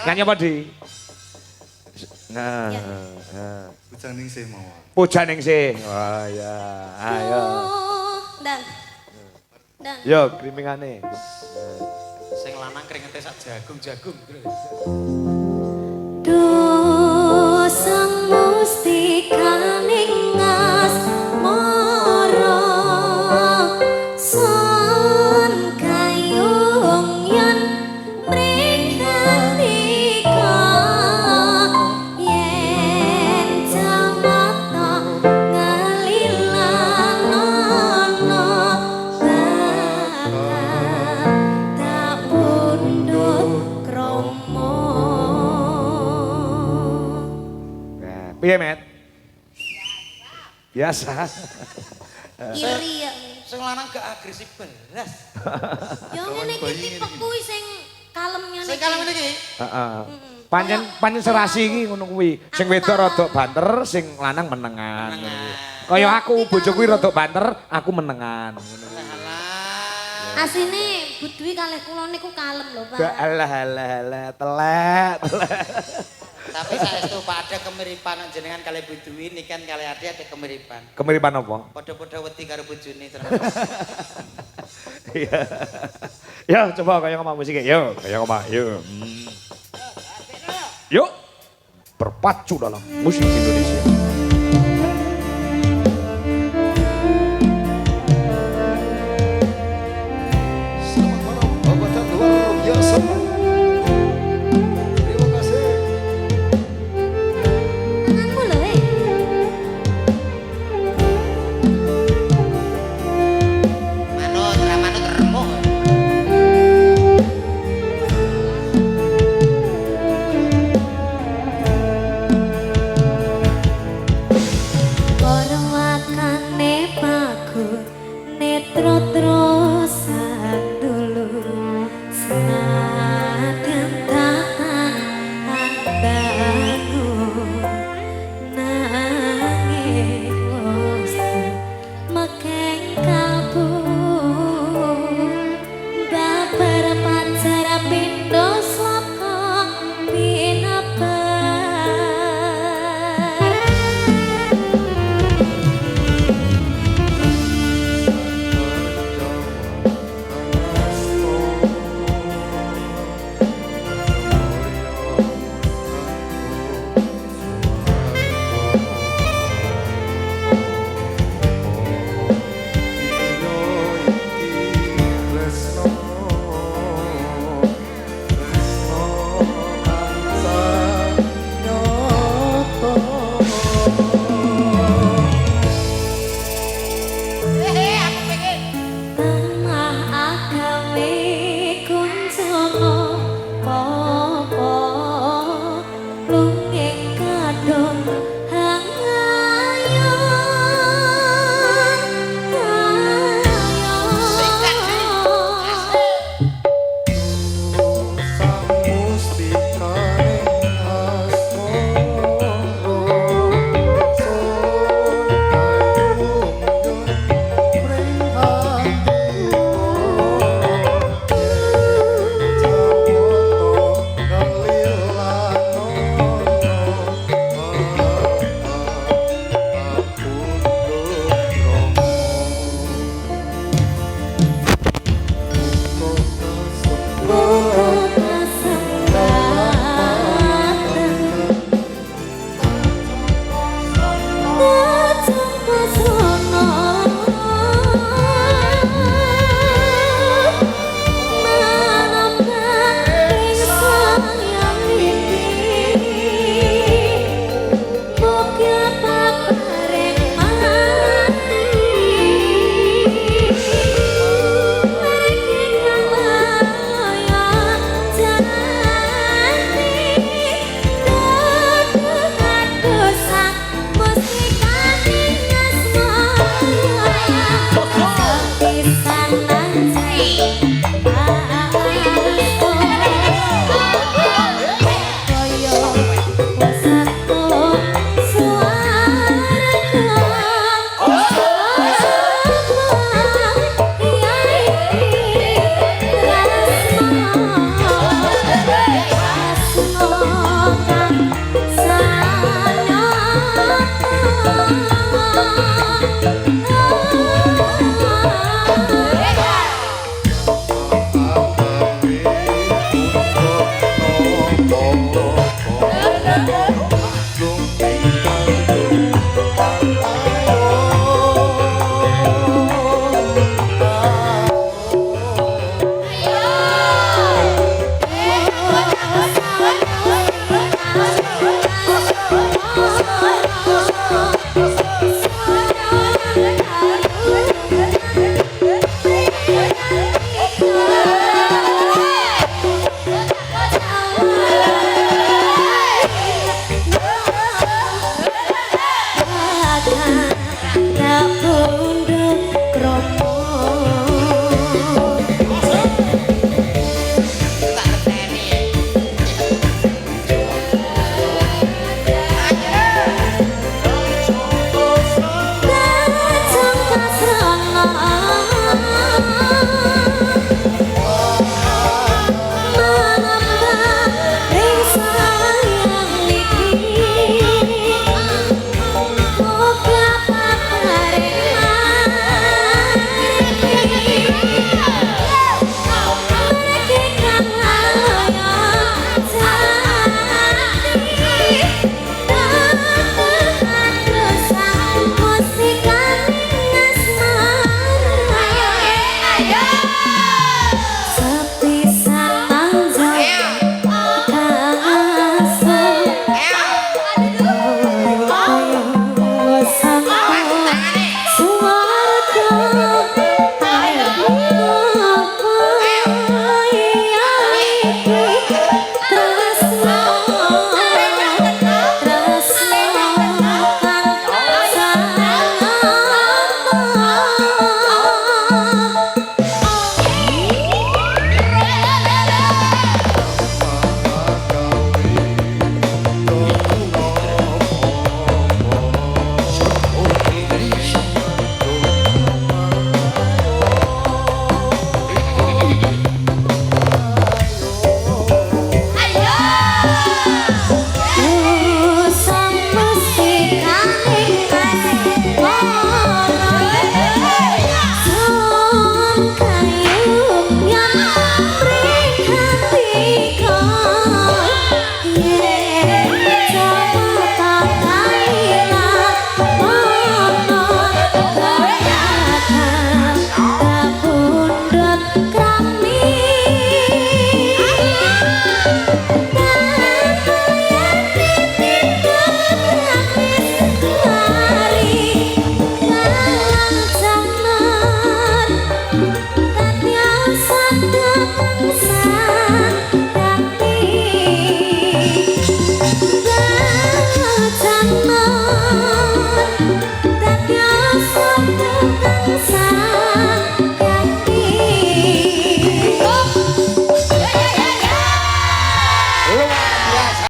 Nyanyi apa, Di? Nah. Pujaning sih mau. Pujaning sih. Wah, ya. Ayo. Dan. Yo, krimingane. Sing lanang kringete sak jagung-jagung. Dosa mustikaning asmara son kayung yen mrikanika yen jamata ngalilan ana bakal tak pundhut krama. Piye, Met? Biasa. Iri ya. Sing lanang gak agresif belas. Ya ngene iki tipeku sing kalemnya niki. Sing kalem iki. Heeh. Pancen serasi iki ngono kuwi. Sing wedok rada banter, sing lanang menengan. Kaya aku bojoku rada banter, aku menengan ngono kuwi. Asline Bu Dwi kalih kula niku kalem lho, Pak. Alah, telek. Tapi saestu Pak ada kemiripan jenengan kali Bu Dwi nikan kali Ade ada kemiripan. Kemiripan apa? Padha-padha wedi karo bojone terus. Iya. Yo, coba kaya ngomong musik. Yo, kaya ngomong. Yo. Yuk. Berpacu dalam musik Indonesia.